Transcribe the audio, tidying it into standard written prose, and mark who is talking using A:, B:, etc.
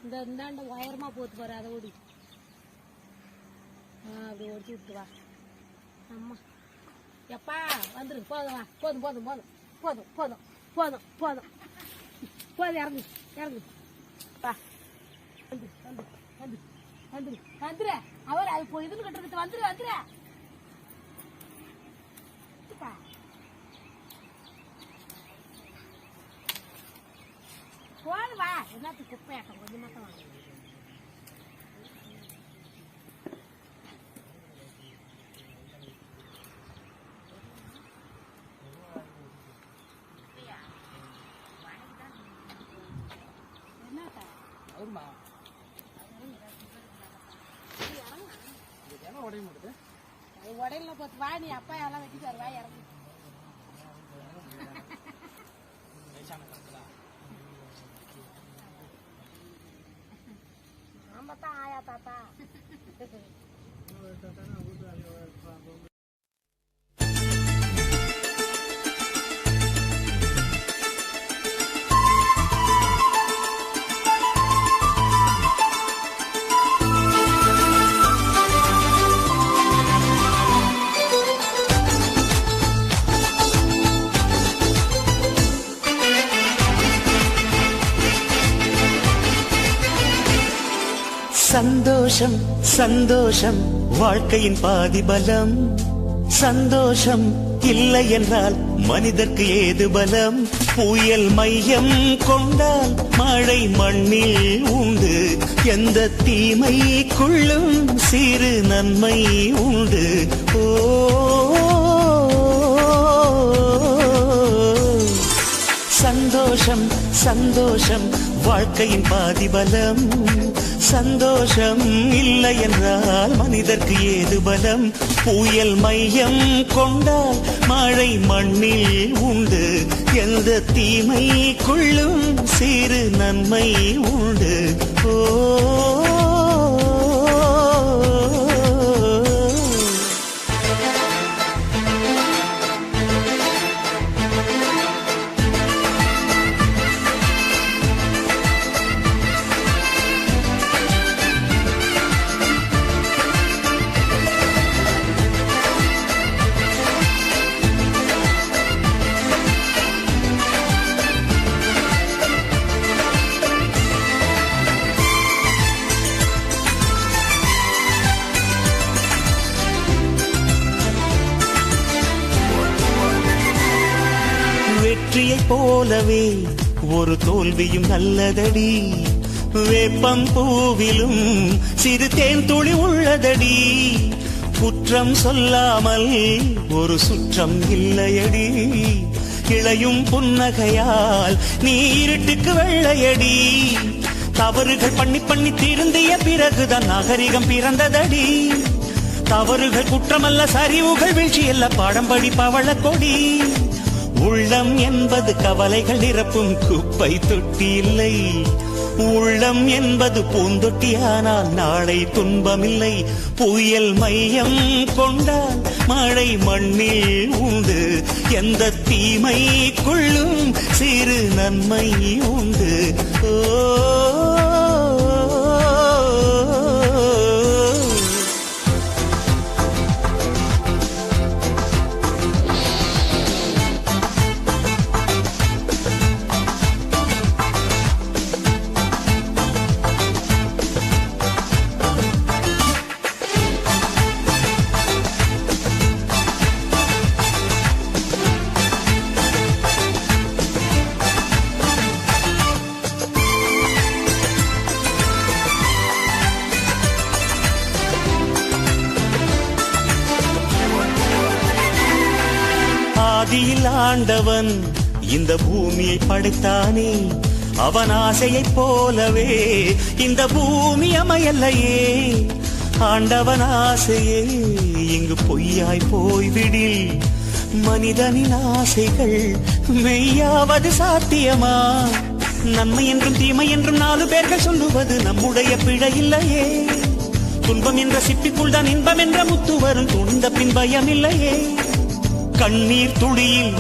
A: இந்த இந்தாண்ட உயரமா போத்து பாரு, அதை ஓடி அப்படி ஓடிச்சு விட்டு வா. அம்மா எப்பா வந்துரு, போதும் வா, போதும் போதும் போதும் போதும் போதும் போதும் போதும் போதும், இறங்கு இறங்கு வா, வந்து வந்து வந்து வந்துரு வந்துரு. அவர் அது போய் இதுன்னு கட்டுறது, வந்துரு வந்துரு போது வா. என்னத்துக்கு குப்பையாட்டம் கொஞ்சம் மட்டும் வாங்க. உடையில போத்து வா, நீ அப்பா எல்லாம் வெட்டிக்காரு, வா இறங்கு. நம்ம தான் ஆயா தாத்தா.
B: சந்தோஷம் சந்தோஷம் வாழ்க்கையின் பாதி பலம். சந்தோஷம் இல்லை என்றால் மனிதர்க்கு ஏது பலம்? புயல் மையம் கொண்டால் மழை மண்ணில் உண்டு. எந்த தீமைக்குள்ளும் சிறு நன்மை உண்டு. ஓ சந்தோஷம் சந்தோஷம் வாழ்க்கையின் பாதி பலம். சந்தோஷம் இல்லை என்றால் மனிதர்க்கு ஏது பலம்? புயல் மையம் கொண்டால் மழை மண்ணில் உண்டு. எந்த தீமைக்குள்ளும் சிறு நன்மை உண்டு. ஓ வெற்றியைப் போலவே ஒரு தோல்வியும் நல்லதடி. வேப்பம் பூவிலும் சிறு தேன் துளி உள்ளதடி. குற்றம் சொல்லாமல் ஒரு சுற்றம் இல்லையடி. இளையும் புன்னகையால் நீ இருட்டுக்கு வெள்ளையடி. தவறுகள் பண்ணி பண்ணி திருந்திய பிறகுதான் நாகரிகம் பிறந்ததடி. தவறுகள் குற்றமல்ல, சரிவுகள் வீழ்ச்சியல்ல, பாடம் படி பவள கொடி. உள்ளம் என்பது கவலைகள் நிரப்பும் குப்பை தொட்டி இல்லை. உள்ளம் என்பது பூந்தொட்டியானால் நாளை துன்பமில்லை. புயல் மையம் கொண்டால் மழை மண்ணில் உண்டு. எந்த தீமைக்குள்ளும் சிறு நன்மை உண்டு. ஓ ஆதியில் ஆண்டவன் இந்த பூமியை படைத்தானே. அவன் ஆசையைப் போலவே இந்த பூமி அமையல்லையே. ஆண்டவன் ஆசையே இங்கு பொய்யாய் போய்விடில் மனிதனின் ஆசைகள் மெய்யாவது சாத்தியமா? நன்மை என்றும் தீமை என்றும் 4 பேர்கள் சொல்லுவது நம்முடைய பிழை இல்லையே. துன்பம் என்ற சிப்பிக்குள் தான் இன்பம் என்ற முத்து வரும். துணிந்த பின் பயம் இல்லையே. கண்ணீர் துளியில்